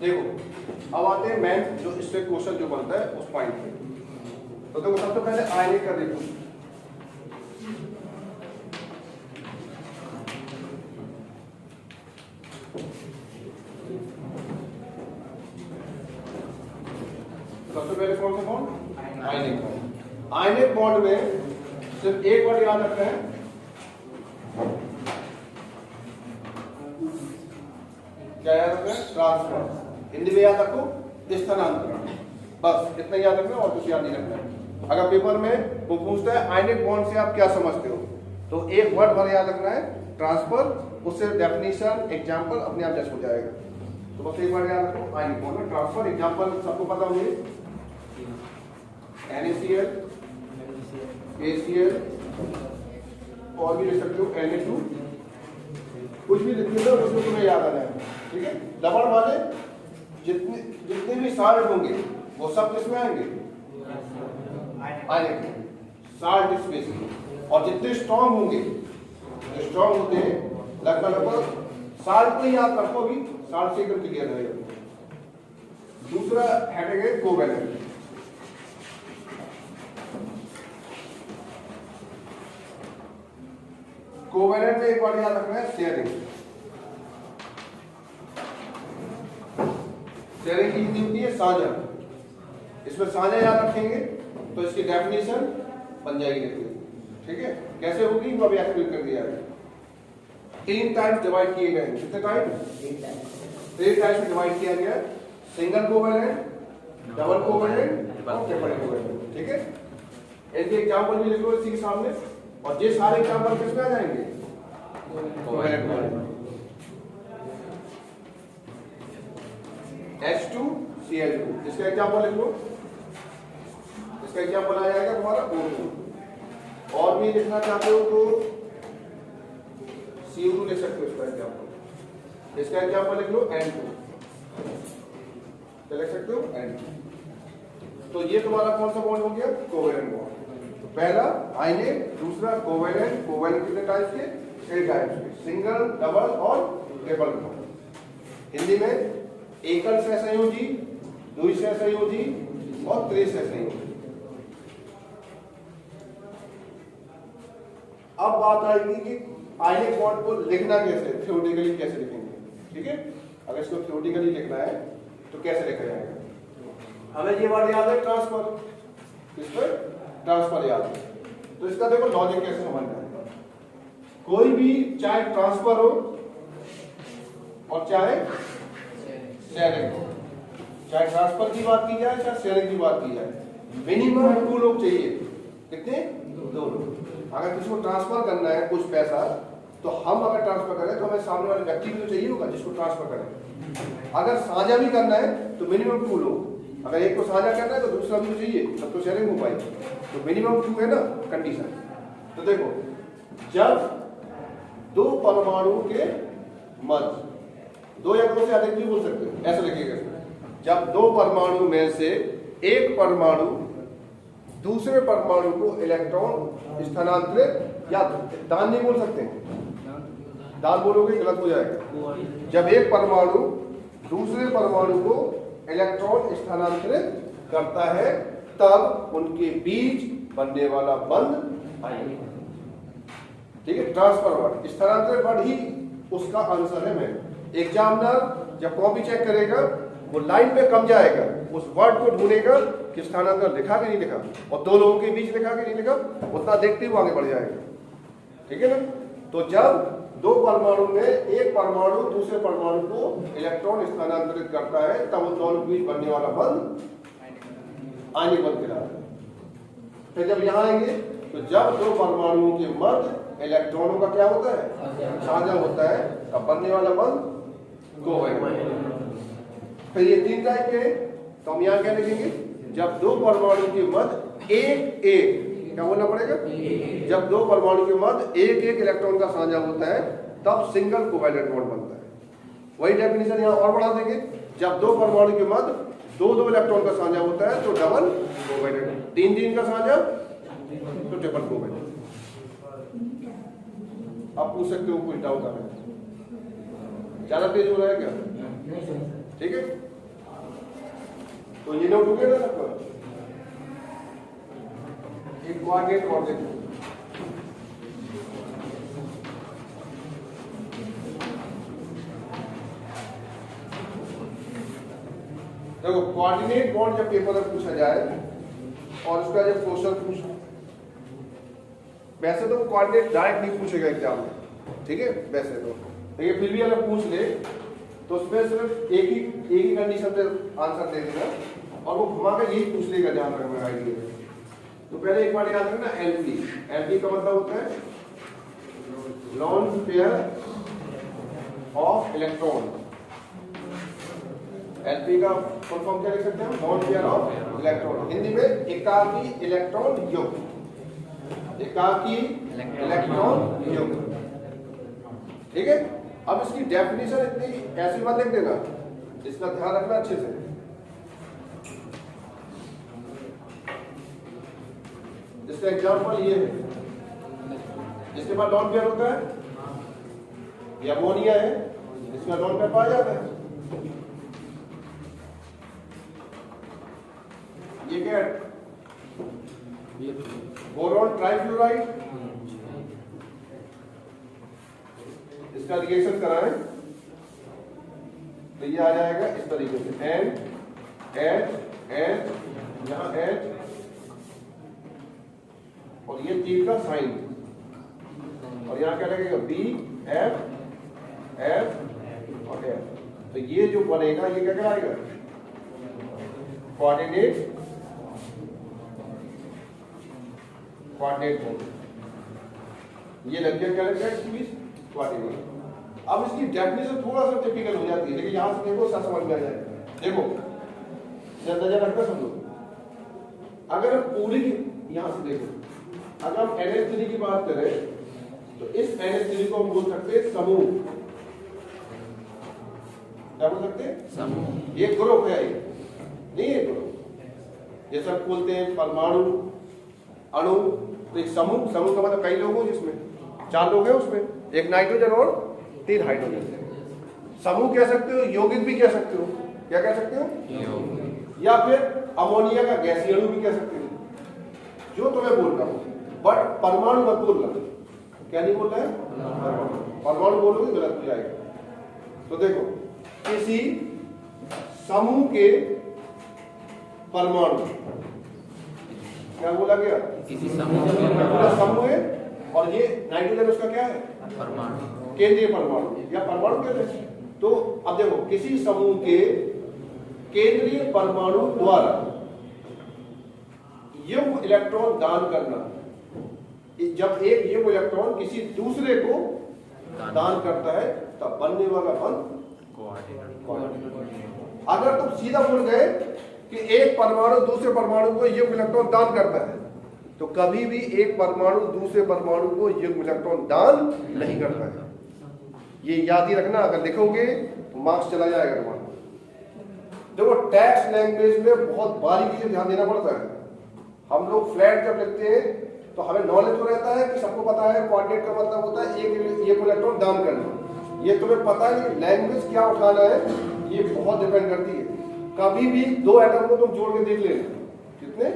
देखो अब आते हैं मेन जो इससे क्वेश्चन जो बनता है उस पॉइंट पे। तो देखो सबसे पहले आयनिक का देखो, सबसे पहले कौन सा bond? Ionic bond. Ionic bond में सिर्फ एक वर्ड याद रखना है, क्या याद रखना है? ट्रांसफर। हिंदी में याद रखो स्थानांतरण, बस इतना याद रखना और कुछ याद नहीं रखना है। अगर पेपर में वो पूछता है आयनिक बॉन्ड से आप क्या समझते हो, तो एक वर्ड भर याद रखना है ट्रांसफर, उससे डेफिनेशन एग्जाम्पल अपने आप जस्ट हो जाएगा। तो बस एक वर्ड याद रखो आयनिक बॉन्ड में ट्रांसफर। एग्जाम्पल सबको पता होंगे, NaCl, ACl, और भी लिख सकते हो Na2, कुछ भी लिखते हो उसमें तुम्हें याद आना है, ठीक है। लवण वाले जितने भी साल्ट होंगे वो सब किसमें आएंगे? आयनिक में, साल्ट स्पेसिफिक। और जितने स्ट्रॉन्ग होंगे, जो स्ट्रॉन्ग होते हैं लगभग साल्ट को ही याद रखो, अभी साल्ट से एकदम क्लियर रहेगा। दूसरा हेडिंग है कोवेलेंट। कोवेलेंट में एक बार याद रखना है शेयरिंग। शेयरिंग की हिंदी होती है साझा। इसमें साझा याद रखेंगे तो इसकी डेफिनेशन बन जाएगी, ठीक है। कैसे होगी वो अभी एक्सप्लेन कर दिया है। 3 टाइप्स डिवाइड किए गए हैं। कितने टाइप? 3 टाइप्स में डिवाइड किया गया है, सिंगल कोवेलेंट, डबल कोवेलेंट और ट्रिपल कोवेलेंट, ठीक है। इनके एग्जांपल भी लिख लो इसी के सामने, और ये सारे एग्जांपल किस में आ जाएंगे? कोवेलेंट में। H2Cl2, इसका एग्जांपल लिख लो, इसका एग्जांपल आ जाएगा तुम्हारा O2। और भी लिखना चाहते हो तो CO2 लिख सकते हो इसका एग्जांपल। इसका एग्जांपल लिख लो N2, क्या लिख सकते हो? N2। तो ये तुम्हारा कौन सा बॉन्ड हो गया? Covalent bond. पहला आयनिक, दूसरा कोवेलेंट। कोवेलेंट कितने टाइप्स के? 3 टाइप्स के, सिंगल, डबल और ट्रिपल बॉन्ड। हिंदी में एकल सहसंयोजी, द्वि सहसंयोजी और त्रिसहसंयोजी। अब बात आएगी कि आयनिक बॉन्ड को लिखना कैसे, थ्योरेटिकली कैसे लिखेंगे, ठीक है। अगर इसको थ्योरेटिकली लिखना है तो कैसे लिखा जाएगा? हमें ये वर्ड याद है ट्रांसफर, किस पर? ट्रांसफर याद है। तो इसका देखो लॉजिक कैसे समझना है। कोई भी चाहे ट्रांसफर हो और चाहे शेयरिंग हो, चाहे ट्रांसफर की बात की जाए चाहे शेयरिंग की बात की जाए, मिनिमम 2 लोग चाहिए। कितने? 2 लोग। अगर किसी को ट्रांसफर करना है कुछ पैसा, तो हम अगर ट्रांसफर करें तो हमें सामने वाले व्यक्ति भी तो चाहिए होगा जिसको ट्रांसफर करें। अगर साझा भी करना है तो मिनिमम 2 लोग। अगर एक को साझा करना है तो दूसरा भी तो चाहिए, तब तो शेयरिंग हो पाएगी। तो मिनिमम 2 है ना कंडीशन। तो देखो, जब 2 परमाणु के मध्य, 2 या 2 से अधिक भी बोल सकते हो, ऐसा लिखिएगा। जब 2 परमाणु में से एक परमाणु दूसरे परमाणु को इलेक्ट्रॉन स्थानांतरित, या दान नहीं बोल सकते, दान बोलोगे गलत हो जाएगा। जब एक परमाणु दूसरे परमाणु को इलेक्ट्रॉन स्थानांतरित करता है तब उनके बीच बनने वाला बंध आयनिक, ठीक है। ट्रांसफर वर्ड, स्थानांतरित वर्ड ही उसका आंसर है। मैं एग्जामिनर जब कॉपी चेक करेगा वो लाइन पे कम जाएगा, उस वर्ड को ढूंढेगा कि स्थानांतरण लिखा कि नहीं लिखा, और 2 लोगों के बीच लिखा कि नहीं लिखा, उतना देखते हुए आगे बढ़ जाएगा, ठीक है ना। तो जब 2 परमाणु में एक परमाणु दूसरे परमाणु को इलेक्ट्रॉन स्थानांतरित करता है तब उन दोनों के बीच बनने वाला बंध आयनिक बंध कहलाता है। फिर जब यहां आएंगे तो जब 2 परमाणुओं के मध्य इलेक्ट्रॉनों का क्या होता है? साझा होता है, तब बनने वाला बंध कोवेलेंट। फिर ये 3 टाइप के, तो हम यहां क्या लिखेंगे? जब 2 परमाणु के मध्य एक क्या बोलना पड़ेगा? जब 2 परमाणु के मध्य एक इलेक्ट्रॉन का साझा होता है तब सिंगल कोवेलेंट बॉन्ड बनता है। वही डेफिनेशन यहां और बढ़ा देंगे, जब 2 परमाणु के मध्य 2 इलेक्ट्रॉन का साझा होता है तो डबल कोवेलेंट, 3 का साझा तो ट्रिपल कोवेलेंट। आप पूछ सकते हो कोई डाउट आ रहा है? ज्यादा तेज हो रहा है क्या? ठीक है। तो ये नोट हो गया ना सबका। एक कोऑर्डिनेट और देखो, देखो कोऑर्डिनेट बॉन्ड जब पेपर में पूछा जाए और उसका जब क्वेश्चन पूछो, वैसे तो कोऑर्डिनेट डायरेक्ट नहीं पूछेगा एग्जाम में, ठीक है वैसे तो, लेकिन फिर भी अगर पूछ ले तो उसमें सिर्फ एक ही कंडीशन पे आंसर दे देना और वो घुमा कर यही पूछ लेगा जहां तक मेरा आइडिया है। तो पहले एक बार याद रखना एलपी, एलपी का मतलब होता है lone pair of electron. LP का फुल फॉर्म क्या लिख सकते हैं, lone pair of electron, Hindi में एकाकी इलेक्ट्रॉन युग्म, एकाकी इलेक्ट्रॉन युग्म, ठीक है। अब इसकी डेफिनेशन इतनी ऐसी मत लिख देना, इसका ध्यान रखना अच्छे से। इसका एग्जांपल ये है, जिसके पास लॉन पेयर होता है, ये अमोनिया है, इसका लॉन पेयर पाया जाता है, ये क्या है, बोरॉन ट्राइफ्लोराइड, इसका रिएक्शन कराएं तो ये आ जाएगा इस तरीके से एन एच एच, यहां एच और ये तीर का साइन, और यहां क्या लगेगा बी एफ एफ और एफ। तो ये जो बनेगा ये क्या कहलाएगा, कोऑर्डिनेट बॉन्ड। ये लग गया क्या लग गया इसकी बीच कोऑर्डिनेट। अब इसकी डेफिनेशन थोड़ा सा टिपिकल हो जाती है, लेकिन यहां से देखो सब समझ में आ जाएगा। देखो नजर रखना समझो, अगर हम पूरी यहां से देखो, अगर हम NH3 की बात करें तो इस NH3 को हम बोल सकते हैं समूह, क्या बोल सकते हैं समूह। ये ग्रुप है, ये नहीं है ग्रुप, जैसे हम बोलते हैं परमाणु अणु, तो एक समूह, समूह का मतलब कई लोग हो, जिसमें 4 लोग हैं, उसमें एक नाइट्रोजन और 3 हाइड्रोजन। समूह कह सकते हो, यौगिक भी कह सकते हो, क्या कह सकते हो, या फिर अमोनिया का गैसीय अणु भी कह सकते हो, जो तुम्हें बोल रहा हूं। बट परमाणु मत बोलना, क्या नहीं बोल रहा है, परमाणु बोलोगे गलत हो जाएगा। तो देखो किसी समूह के परमाणु, क्या बोला गया, किसी समूह है, और ये नाइट्रोजन उसका क्या है, परमाणु, केंद्रीय परमाणु या परमाणु कहते हैं। तो अब देखो किसी समूह के केंद्रीय परमाणु द्वारा युग्म इलेक्ट्रॉन दान करना, जब एक युग्म इलेक्ट्रॉन किसी दूसरे को दान करता है तब बनने वाला बंध कोऑर्डिनेट। अगर तुम सीधा बोल गए कि एक परमाणु दूसरे परमाणु को युग्म इलेक्ट्रॉन दान करता है, तो कभी भी एक परमाणु दूसरे परमाणु को युग्म इलेक्ट्रॉन दान नहीं करता है। ये याद ही रखना, अगर लिखोगे तो मार्क्स चला जाएगा तुम्हारा। देखो टेक्स्ट लैंग्वेज में बहुत बारीकी से ध्यान देना पड़ता है। हम लोग फ्लैट जब लिखते हैं तो हमें नॉलेज तो रहता है कि सबको पता है कोऑर्डिनेट का मतलब होता है एक इलेक्ट्रॉन दान करना, ये तुम्हें पता है कि लैंग्वेज क्या उठाना है, ये बहुत डिपेंड करती है। कभी भी 2 एटम को तुम जोड़ के देख लेना, कितने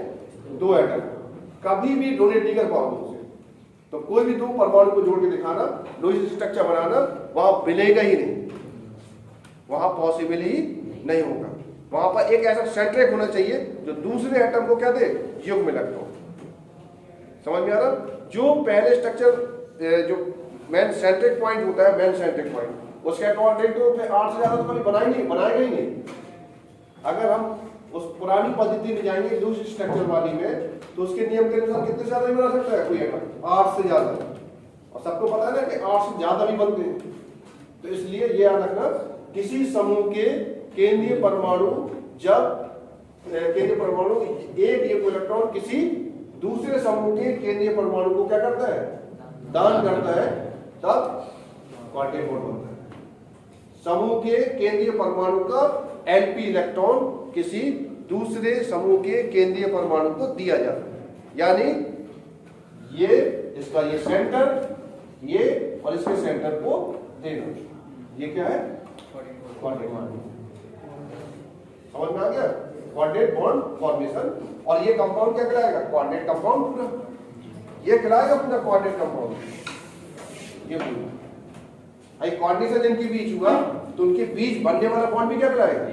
2 एटम, कभी भी डोनेट नहीं कर पाओगे उसे। तो कोई भी 2 परमाणु को जोड़ के दिखाना, लुईस स्ट्रक्चर बनाना, वहां मिलेगा ही नहीं, वहां पॉसिबल ही नहीं होगा। वहां पर एक ऐसा सेंट्रिक होना चाहिए जो दूसरे एटम को क्या दे, युग्म इलेक्ट्रॉन। समझ में आ रहा, जो पहले स्ट्रक्चर जो मेन सेंट्रिक पॉइंट होता है, मेन सेंट्रिक पॉइंट, उसके अकॉर्डिंग तो 8 से ज्यादा तो कभी बनाएगा ही नहीं। अगर हम उस पुरानी पद्धति में जाएंगे लूज स्ट्रक्चर वाली में, तो उसके नियम के अनुसार कितने ज्यादा भी बना सकता है कोई एटम, 8 से ज्यादा, और सबको पता है ना कि 8 से ज्यादा भी बनते हैं। तो इसलिए ये याद रखना, किसी समूह के केंद्रीय परमाणु, जब केंद्रीय परमाणु एक इलेक्ट्रॉन किसी दूसरे समूह के केंद्रीय परमाणु को क्या करता है, दान करता है, तब कोऑर्डिनेट बॉन्ड बनता है। समूह के केंद्रीय परमाणु का एलपी इलेक्ट्रॉन किसी दूसरे समूह के केंद्रीय परमाणु को दिया जाता है। यानी ये इसका ये सेंटर, ये और इसके सेंटर को देना, ये क्या है, कोऑर्डिनेट। समझ में आ गया। कोऑर्डिनेट बॉन्ड फॉर्मेशन, और ये कंपाउंड क्या कहलाएगा? कोऑर्डिनेट कंपाउंड पूरा, ये कहलाएगा पूरा कोऑर्डिनेट कंपाउंड। ये पूरा आई कोऑर्डिनेशन जिनके बीच हुआ तो उनके बीच बनने वाला बॉन्ड भी क्या कहलाएगा?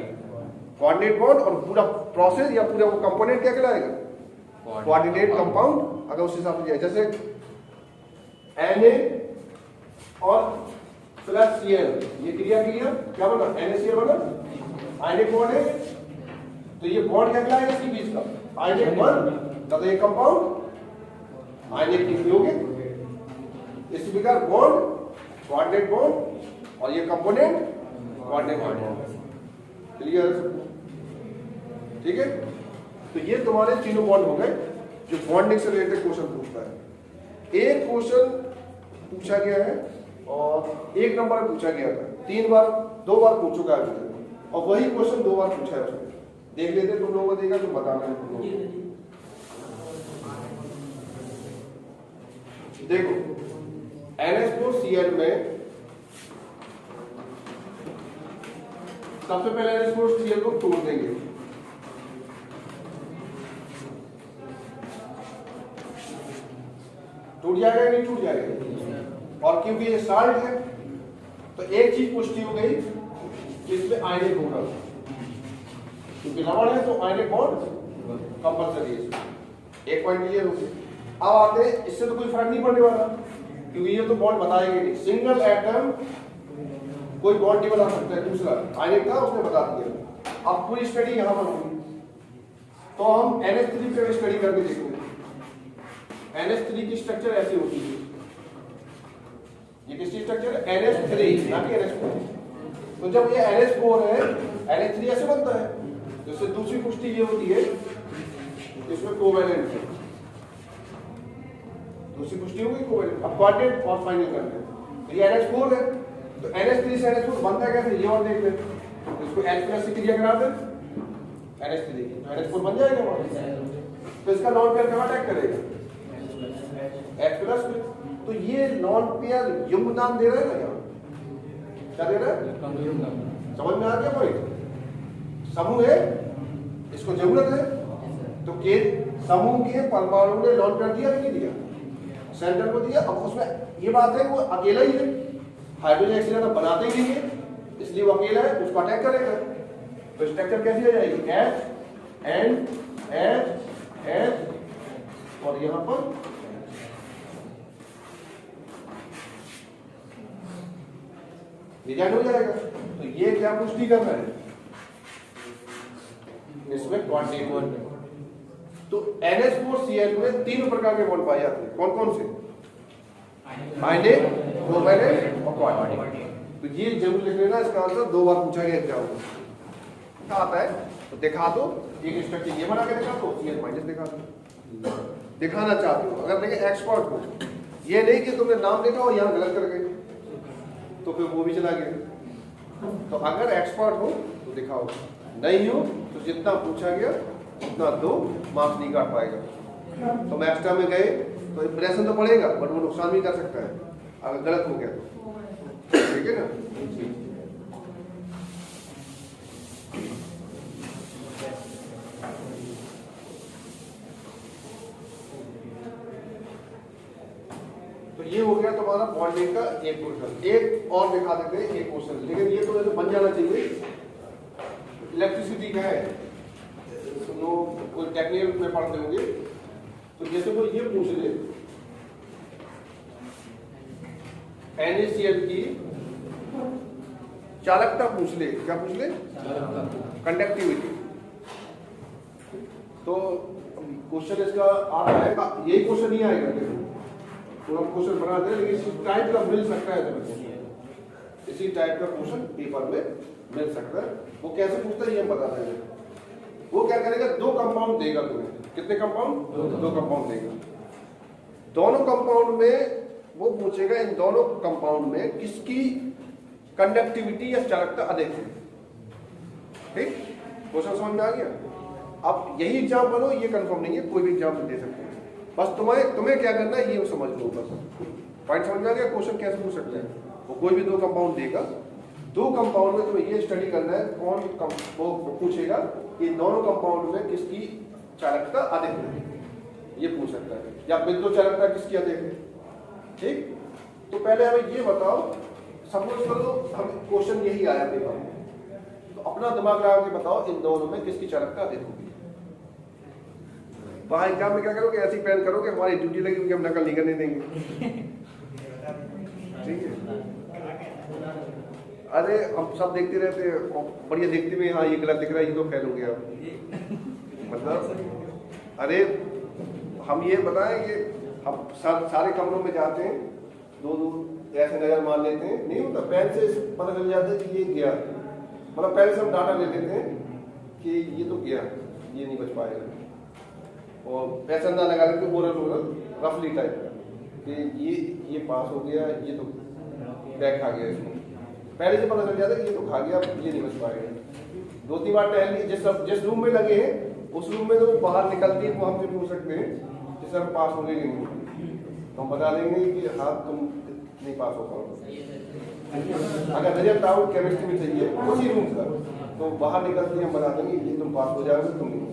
Coordinate bond. और पूरा प्रोसेस या पूरा वो कंपोनेंट क्या कहलाएगा? Coordinate compound. अगर उस हिसाब से जैसे Na और प्लस Cl, ये क्रिया क्या बना? NaCl बना, आयनिक बॉन्ड है, तो ये बॉन्ड क्या कहलाएगा इसके बीच का? Ionic bond. तो ये कंपाउंड आयनिक यौगिक, इस प्रकार बॉन्ड कोऑर्डिनेट बॉन्ड, और ये कंपोनेंट कोऑर्डिनेट बॉन्ड। क्लियर? ठीक है, तो ये तुम्हारे तीनों बॉन्ड हो गए जो बॉन्डिंग से रिलेटेड क्वेश्चन पूछता है। एक क्वेश्चन पूछा गया है और एक नंबर पूछा गया था, 3 बार 2 बार पूछ चुका है, और वही क्वेश्चन 2 बार पूछा है उसने। देख लेते तुम लोगों को, देगा तो बताना है तुम लोगों को। देखो NH4Cl में सबसे पहले NH4Cl को तोड़ देंगे, टूट जाएगा या नहीं टूट जाएगा? और क्योंकि ये साल्ट है तो एक चीज पुष्टि हो गई कि इसमें आयनिक होगा, क्योंकि लवण है तो आयनिक बॉन्ड कंपल्सरी है। एक पॉइंट क्लियर हो गया। अब आते हैं, इससे तो कोई फर्क नहीं पड़ने वाला क्योंकि ये तो बॉन्ड बताएंगे नहीं। सिंगल एटम कोई बॉन्ड नहीं बना सकता है, दूसरा आयनिक था उसने बता दिया। अब पूरी स्टडी यहां पर होगी, तो हम NH3 पे स्टडी करके देखेंगे। NH3 की स्ट्रक्चर ऐसी होती है, ये किसकी स्ट्रक्चर है? NH3 ना कि NH4। तो जब ये NH4 है, NH3 ऐसे बनता है, जैसे दूसरी पुष्टि ये होती है इसमें कोवैलेंट है, दूसरी पुष्टि होगी कोवैलेंट। अब क्वाड्रेंट और फाइनल करते हैं, तो ये NH4 है, तो NH3 से NH4 बनता है कैसे ये और देख लें। तो इसको H+ से क्रिया करा दें NH3 की, तो NH4 बन जाएगा वहां। तो इसका नॉन पेयर कहां अटैक करेगा? H+ में। तो ये नॉन पेयर युग्म नाम दे रहा है ना, यहाँ क्या दे रहा है? समझ में आ गया पॉइंट? समूह है, इसको जरूरत है, तो के समूह के परमाणु ने नॉन पेयर दिया नहीं दिया? सेंटर को दिया। अब उसमें ये बात है वो अकेला ही है, हाइड्रोजन एक्सीडेंट बनाते ही नहीं है, इसलिए वो अकेला है, उसको अटैक करेगा। तो स्ट्रक्चर कैसी हो जाएगी? H N H H और यहां पर रिजल्ट हो जाएगा। तो ये क्या पुष्टि कर रहा है? इसमें क्वांटिटी बॉन्ड। तो NH4Cl में 3 प्रकार के बॉन्ड पाए जाते हैं। कौन कौन से? आयनिक, कोवैलेंट और क्वाड्रेटिक। तो ये जरूर लिख लेना, इसका आंसर 2 बार पूछा गया एग्जाम में। क्या आता है तो दिखा दो, एक स्ट्रक्चर ये बना के दिखा दो, Cl- दिखा दो, दिखाना चाहते हो। अगर लेकिन एक्सपर्ट हो, ये नहीं कि तुमने नाम देखा और यहाँ गलत कर गए तो फिर वो भी चला गया। तो अगर एक्सपर्ट हो तो दिखाओ, नहीं हो तो जितना पूछा गया उतना दो, मार्क्स नहीं काट पाएगा। तो मैं एक्स्ट्रा में गए तो इंप्रेशन तो पड़ेगा, बट वो नुकसान भी कर सकता है अगर गलत हो गया तो। ठीक है ना? तो ये हो गया तुम्हारा बॉन्डिंग का एक क्वेश्चन। एक और दिखा देते हैं एक क्वेश्चन, लेकिन ये तो बन जाना चाहिए। इलेक्ट्रिसिटी का है, तो लोग कोई टेक्निकल में पढ़ते होंगे, तो जैसे वो ये पूछ ले NaCl की चालकता पूछ ले, क्या पूछ ले? कंडक्टिविटी। तो क्वेश्चन इसका आ रहा है, यही क्वेश्चन नहीं आएगा, तो हम क्वेश्चन बना दें, लेकिन इसी टाइप का मिल सकता है, इसी टाइप का क्वेश्चन पेपर में मिल सकता है। वो कैसे पूछता है ये हम बता देंगे। वो क्या करेगा, 2 कंपाउंड देगा तुम्हें। कितने कंपाउंड? 2 कंपाउंड देगा। दोनों कंपाउंड में वो पूछेगा, इन दोनों कंपाउंड में किसकी कंडक्टिविटी या चालकता अधिक है। ठीक, क्वेश्चन समझ में आ गया? अब यही एग्जाम्पल हो, ये कंफर्म नहीं है, कोई भी एग्जाम्पल दे सकते हैं, बस तुम्हें क्या करना है ये समझ लो। बस पॉइंट समझ में आ गया? क्वेश्चन कैसे पूछ सकते हैं, वो कोई भी 2 कंपाउंड देगा, दो कंपाउंड में तुम्हें ये स्टडी करना है वो पूछेगा कि दोनों कंपाउंड में किसकी चालकता अधिक है, ये पूछ सकता है, या विद्युत चालकता किसकी अधिक है। ठीक, तो पहले हमें ये बताओ, सपोज करो हम क्वेश्चन यही आया पेपर में, तो अपना दिमाग लगा के बताओ इन दोनों में किसकी चालकता अधिक होगी। वहां एग्जाम में क्या करोगे, ऐसी पेन करोगे, हमारी ड्यूटी लगी हुई, हम नकल नहीं करने देंगे। ठीक है, अरे हम सब देखते रहते हैं, बढ़िया देखते हुए हाँ ये गलत दिख रहा है, ये तो फेल हो गया। मतलब अरे हम ये बताएं कि हम सारे कमरों में जाते हैं, दो ऐसे नजर मार लेते हैं, नहीं होता, पेन से पता चल जाता है कि ये गया, मतलब पहले से हम डाटा ले लेते हैं कि ये तो गया, ये नहीं बच पाएगा, और ऐसा ना लगा लेते ओरल रफली टाइप का कि ये पास हो गया, ये तो बैग खा गया, इसमें पहले से पता चल जाता है कि ये तो खा गया, ये नहीं बच पाएगा। 2-3 बार टहल ली, जिस रूम में लगे हैं उस रूम में तो वो बाहर निकलती है, वो हमसे पूछ सकते हैं कि सर पास होंगे कि नहीं, तो हम बता देंगे कि हाँ तुम नहीं पास हो पाओगे। अगर रिजल्ट डाउट केमिस्ट्री में चाहिए उसी रूम का, तो बाहर निकलती है, हम बता देंगे कि तुम पास हो जाओगे, तुम नहीं हो।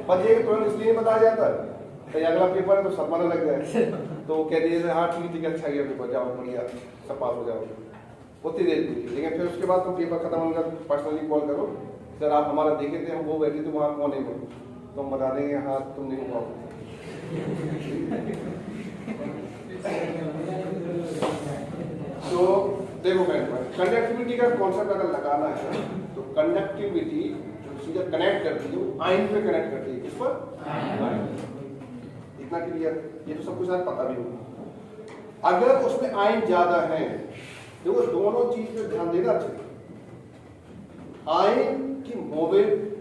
पर ये तुरंत इसलिए बताया जाता है तो अगला पेपर है तो शर्माने लग जाए, तो कह दीजिए हाँ ठीक है, अच्छा गया पेपर, जाओ बढ़िया, सब पास हो जाओगे, उतनी देर की। लेकिन फिर उसके बाद तुम पेपर खत्म होगा पर्सनली कॉल करो, सर आप हमारा देखे थे, हम वो बैठे थे वहाँ, कौन है वो, तो हम बता देंगे हाँ तुम नहीं हो पाओगे। तो देखो कंडक्टिविटी का कॉन्सेप्ट अगर लगाना है तो कंडक्टिविटी जो सीधा कनेक्ट करती है वो आयन पे कनेक्ट करती है, किस पर? इतना क्लियर, ये तो सब कुछ पता भी होगा। अगर उसमें आयन ज्यादा है, देखो दोनों चीज पे ध्यान देना चाहिए। आयन की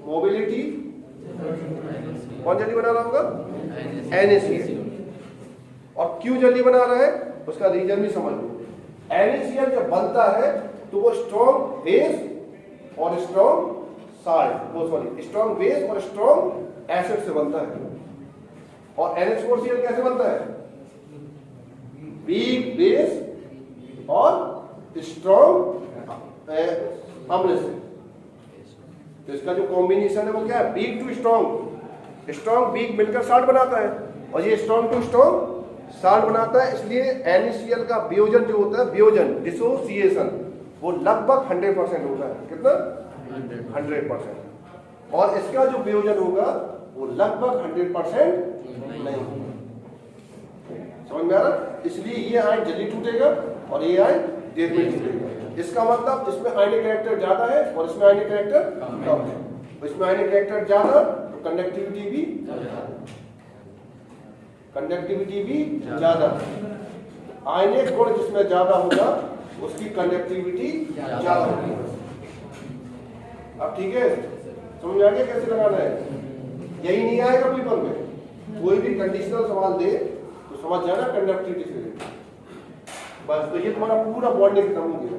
मोबिलिटी कौन जल्दी बना रहा होगा? NaCl। और क्यों जल्दी बना रहा है उसका रीजन भी समझ लो। NaCl जब बनता है तो वो स्ट्रॉन्ग बेस और स्ट्रॉन्ग स्ट्रॉन्ग बेस और स्ट्रॉन्ग एसिड से बनता है। और NH4Cl कैसे बनता है? वीक बेस और स्ट्रॉन्ग अम्ल से। तो इसका जो कॉम्बिनेशन है वो क्या है? Weak to strong, strong weak मिलकर साल्ट बनाता है, और ये स्ट्रॉन्ग टू स्ट्रॉन्ग साल्ट बनाता है। इसलिए NaCl का वियोजन जो होता है, वियोजन डिसोसिएशन, वो लगभग 100% होता है। कितना? 100%। और इसका जो वियोजन होगा वो लगभग 100% नहीं होगा। समझ में आ रहा? इसलिए ये आयन जल्दी टूटेगा और ये आयन देर में टूटेगा। इसका मतलब इसमें आयनिक कैरेक्टर ज्यादा है और इसमें आयनिक कैरेक्टर कम है। इसमें आयनिक कैरेक्टर ज्यादा तो कंडक्टिविटी भी ज्यादा। आयनिक गुण जिसमें ज्यादा होगा उसकी कंडक्टिविटी ज्यादा होगी। अब ठीक है, समझ आ गया कैसे लगाना है? यही नहीं आएगा पेपर में, कोई भी कंडीशनल सवाल दे तो समझ जाना कंडक्टिविटी से बस। तो ये तुम्हारा पूरा बॉन्डिंग खत्म हो गया,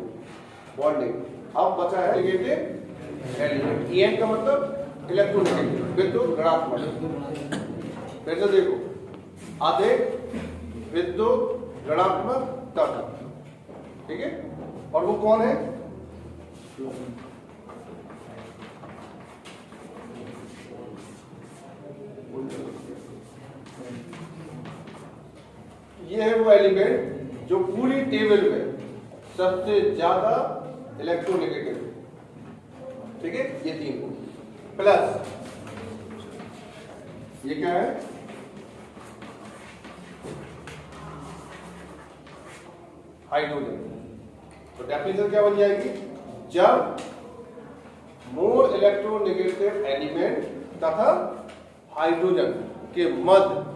बॉन्डिंग। अब बचा है नेगेटिव एलिमेंट। EN का मतलब इलेक्ट्रोनेगेटिव, विद्युत ऋणात्मक। फिर से देखो, अधिक विद्युत ऋणात्मक तत्व, ठीक है। और वो कौन है? ये है वो एलिमेंट जो पूरी टेबल में सबसे ज्यादा इलेक्ट्रोनेगेटिव, ठीक है। ये 3 प्लस ये क्या है? हाइड्रोजन। तो डेफिनेशन क्या बन जाएगी? जब मोर इलेक्ट्रोनेगेटिव एलिमेंट तथा हाइड्रोजन के मध्य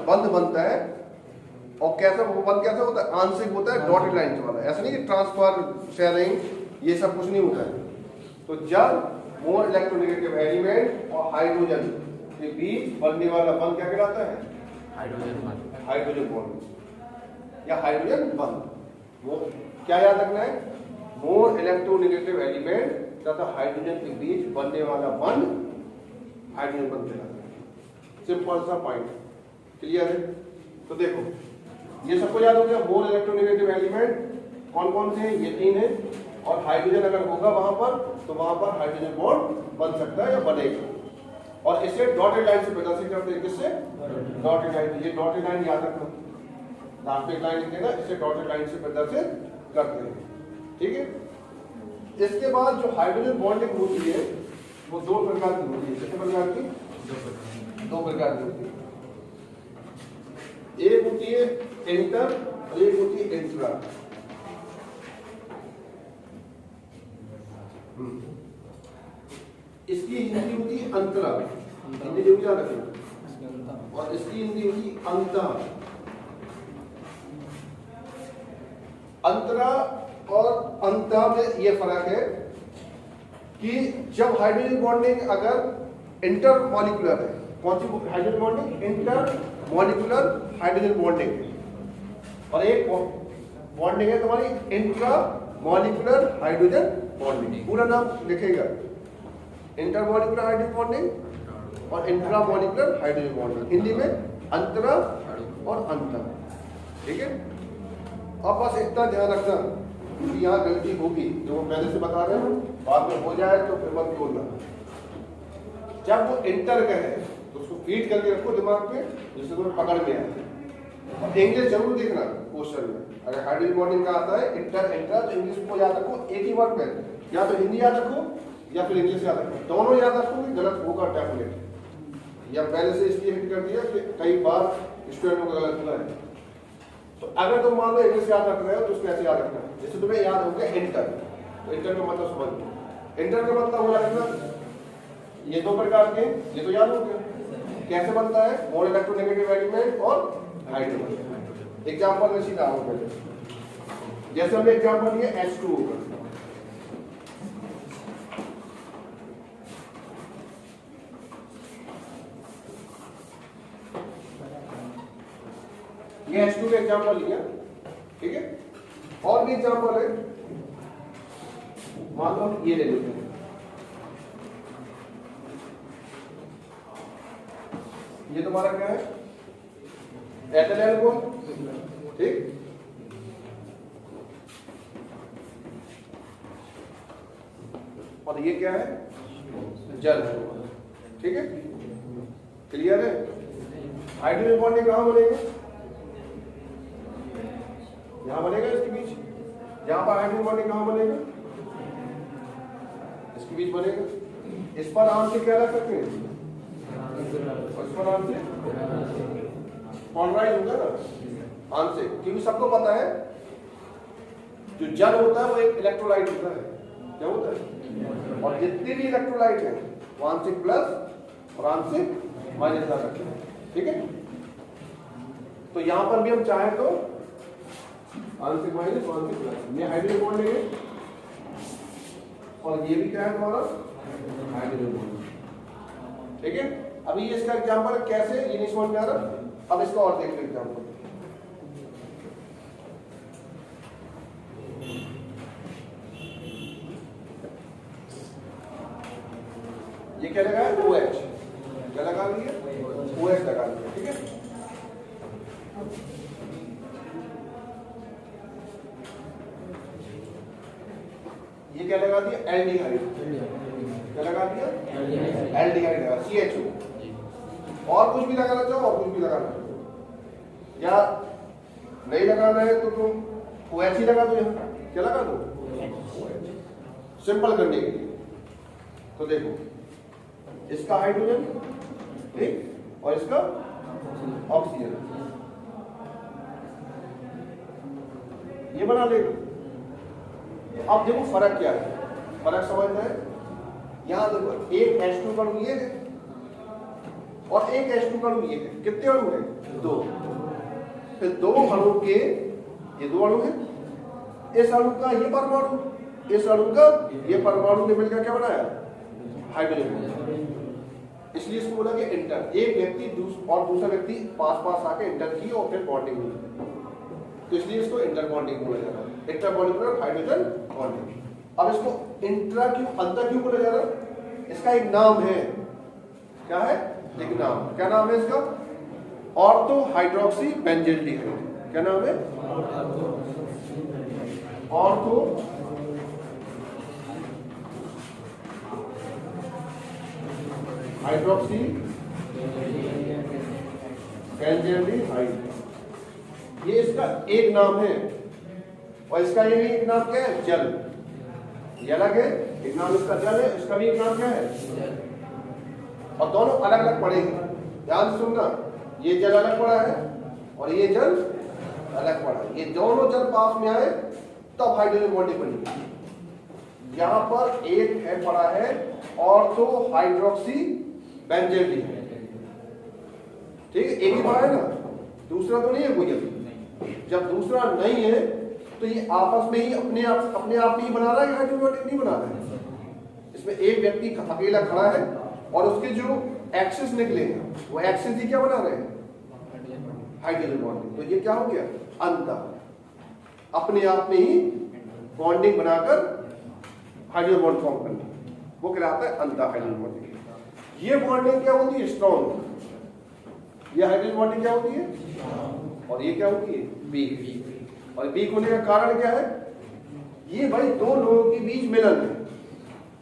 बंध बनता है। और कैसा बंध कैसा होता है? आंशिक होता है, डॉटेड लाइन वाला। ऐसा नहीं कि ट्रांसफर शेयरिंग ये सब कुछ नहीं होता है। तो जब मोर इलेक्ट्रोनेगेटिव एलिमेंट और हाइड्रोजन के बीच बनने वाला बंध क्या कहलाता है? हाइड्रोजन बॉन्ड या हाइड्रोजन बंध। वो क्या याद रखना है? मोर इलेक्ट्रोनेगेटिव एलिमेंट तथा हाइड्रोजन के बीच बनने वाला बंध हाइड्रोजन बंध कहलाता है। सिंपल सा पॉइंट, क्लियर है? तो देखो, ये सबको याद हो गया। मोर इलेक्ट्रोनेगेटिव एलिमेंट कौन कौन से हैं? ये 3 है। और हाइड्रोजन अगर होगा वहां पर तो वहां पर हाइड्रोजन बॉन्ड बन सकता है या बनेगा। और इसे डॉटेड लाइन से प्रदर्शित करते हैं। किससे? Dotted line. ये डॉटेड लाइन याद रखना, लास्ट में एक लाइन लिख देना, इसे डॉटेड लाइन से प्रदर्शित करते हैं। ठीक है। इसके बाद जो हाइड्रोजन बॉन्डिंग होती है वो 2 प्रकार की होती है। कितने प्रकार की? 2 प्रकार की होती है। एक होती है इंटर और एक होती है इंट्रा। इसकी हिंदी होती है अंतरा, हिंदी जो याद रखना, और इसकी हिंदी होती है अंतः। अंतरा और अंतः में यह फर्क है कि जब हाइड्रोजन बॉन्डिंग अगर इंटर मॉलिक्यूलर है, कौन सी hydrogen bonding? Intermolecular hydrogen bonding. और एक बॉन्डिंग है तुम्हारी इंट्रा मॉलिक्यूलर हाइड्रोजन बॉन्डिंग। पूरा नाम लिखेगा, इंटर मॉलिक्यूलर हाइड्रोजन बॉन्डिंग और intra molecular hydrogen bonding. Hindi में अंतरा और अंतर। ठीक है। अब बस इतना ध्यान रखना कि यहाँ गलती होगी जो हम पहले से बता रहे हैं, बाद में हो जाए तो फिर मत बोलना। जब वो इंटर का है तो उसको फीड करके रखो दिमाग में, जिससे तुम्हें पकड़ में आए। और इंग्लिश जरूर देखना क्वेश्चन में, अगर हाइड्रोजन बॉन्डिंग का आता है इंटर इंटर तो इंग्लिश को याद रखो एक ही वर्ड में, या तो हिंदी याद रखो या फिर इंग्लिश याद रखो। दोनों याद रखोगे गलत होगा डेफिनेट। या पहले से इसलिए हिट कर दिया कि कई बार स्टूडेंटों का गलत हुआ है। तो अगर तुम मान लो इंग्लिश याद रख रहे हो तो उसको ऐसे याद रखना, जैसे तुम्हें याद हो गया इंटर, तो इंटर का मतलब समझ लो। इंटर का मतलब हो रखना ये 2 प्रकार के, ये तो याद हो गया कैसे बनता है, मोर इलेक्ट्रोनेगेटिव एलिमेंट और हाइड्रोजन। एग्जांपल में सीधा आओ पहले, जैसे हमने एग्जांपल लिया H2O का। ये H2 का एग्जांपल लिया, ठीक है। और भी एग्जांपल है, मान लो ये ले लेते हैं, ये तुम्हारा क्या है? एथिल एल्कोहल, ठीक। और ये क्या है? जल, ठीक है। क्लियर है? हाइड्रोजन बॉन्डिंग कहां बनेगा? यहां बनेगा इसके बीच। यहां पर हाइड्रोजन बॉन्डिंग कहां बनेगा? इसके बीच बनेगा। इस पर आम से क्या रख सकते हैं? इस पर आम से पोलराइज होगा ना आम से, क्योंकि सबको पता है जो जल होता है वो एक इलेक्ट्रोलाइट होता है। क्या होता है? और जितने भी इलेक्ट्रोलाइट है वो आंशिक प्लस और आंशिक माइनस ला सकते हैं, ठीक है। तो यहां पर भी हम चाहें तो आंशिक माइनस आंशिक प्लस, ये हाइड्रोजन बॉन्ड लेंगे और ये भी क्या है हमारा हाइड्रोजन बॉन्ड, ठीक है। अभी ये इसका एग्जांपल कैसे, ये नहीं समझ में आ रहा, अब इसका और देख लो एग्जांपल। ये क्या लगा है? OH, क्या लगा लिया? OH लगा लिया, ठीक है। ये क्या लगा दिया? एल्डिहाइड, क्या लगा दिया? एल्डिहाइड लगा, CHO। और कुछ भी लगाना चाहो और कुछ भी लगाना चाहो, या नहीं लगाना है तो तुम OH ही लगा दो। यहाँ क्या लगा दो? सिंपल करने के लिए। तो देखो इसका हाइड्रोजन, ठीक, और इसका ऑक्सीजन, ये बना लेगा। अब देखो फर्क क्या है, फर्क समझना है। यहां देखो एक H2 अणु ये है और एक H2 अणु ये है। कितने अणु है? 2। फिर 2 अणु के ये 2 अणु है, इस अणु का ये परमाणु, इस अणु का ये परमाणु ने मिलकर क्या बनाया? हाइड्रोजन। इसलिए इसको बोला कि इंटर, एक व्यक्ति और दूसरा व्यक्ति पास पास आके इंटर की और फिर बॉन्डिंग हुई, तो इसलिए इसको इंटर बॉन्डिंग बोला जा रहा है, इंटर बॉन्डिंग हाइड्रोजन बॉन्डिंग। अब इसको इंट्रा क्यों, अंतर क्यों बोला जा रहा है? इसका एक नाम है, क्या है? एक नाम, क्या नाम है इसका? Ortho hydroxy benzaldehyde. क्या नाम है? ऑर्थो हाइड्रोक्सी बेंजोइलहाइड, ये इसका एक नाम है। और इसका ये भी एक नाम क्या है? जल। ये अलग है, एक नाम इसका जल है, इसका भी एक नाम क्या है? और दोनों अलग अलग पड़ेंगे, ध्यान से सुनना। ये जल अलग पड़ा है और ये जल अलग पड़ा है। ये दोनों जल पास में आए तब हाइड्रोजन बॉन्डिंग बनी। यहां पर एक है पड़ा है ऑर्थो हाइड्रोक्सी बेंजोइलहाइड, ठीक है, एक ही पड़ा है ना, दूसरा तो नहीं है कोई अभी। जब दूसरा नहीं है तो ये आपस में ही अपने आप में ही बना रहा है, हाइड्रोजन बॉन्डिंग नहीं बना रहा है। इसमें एक व्यक्ति अकेला खड़ा है और उसके जो एक्सिस निकले हैं वो एक्सिस ही क्या बना रहे हैं? Hydrogen bonding. तो ये क्या हो गया? अंतर, अपने आप में ही बॉन्डिंग बनाकर हाइड्रोजन बॉन्ड फॉर्म करना, वो कहलाता है अंतर हाइड्रोजन बॉन्डिंग। ये बॉन्डिंग क्या होती है? स्ट्रॉन्ग। ये हाइड्रोजन बॉन्डिंग क्या होती है? और ये क्या होती है? वीक। और वीक होने का कारण क्या है? ये भाई दो लोगों के बीच मिलन है,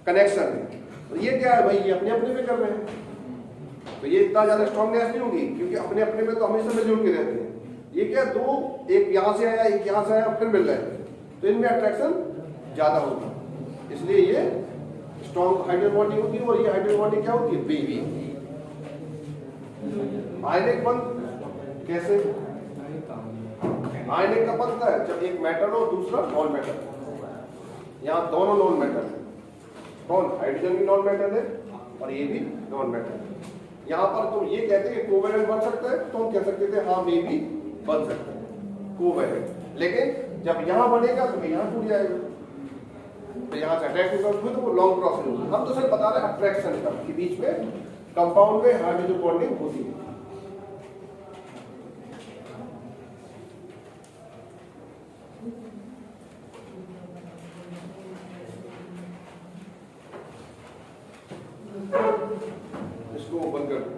कनेक्शन है। तो ये क्या है भाई? ये अपने अपने में कर रहे हैं, तो ये इतना ज्यादा स्ट्रॉन्गनेस नहीं होगी, क्योंकि अपने अपने में तो हमेशा मिलजुल के रहते हैं। ये क्या, दो, एक यहां से आया एक यहां से आया फिर मिल रहे हैं, तो इनमें अट्रैक्शन ज्यादा होगा, इसलिए ये स्ट्रॉन्ग हाइड्रोजन बॉन्डिंग होती है। और ये हाइड्रोजन बॉन्डिंग क्या होती है? वीक। आयनिक बंध कैसे? आयनिक का बनता है जब एक मेटल हो दूसरा नॉन मेटल। यहाँ दोनों नॉन मेटल है, कौन? हाइड्रोजन भी नॉन मेटल है और ये भी नॉन मेटल है। यहाँ पर तुम ये कहते हैं कोवेलेंट बन सकता है, तो हम कह सकते थे हाँ मे भी बन सकता है कोवेलेंट, लेकिन जब यहाँ बनेगा तो यहाँ टूट जाएगा, तो यहाँ से अट्रैक्शन तो वो लॉन्ग प्रोसेस होगी। हम तो सिर्फ बता रहे हैं अट्रैक्शन का, कि बीच में कंपाउंड में हाइड्रोजन बॉन्डिंग होती है। इसको ओपन कर दो।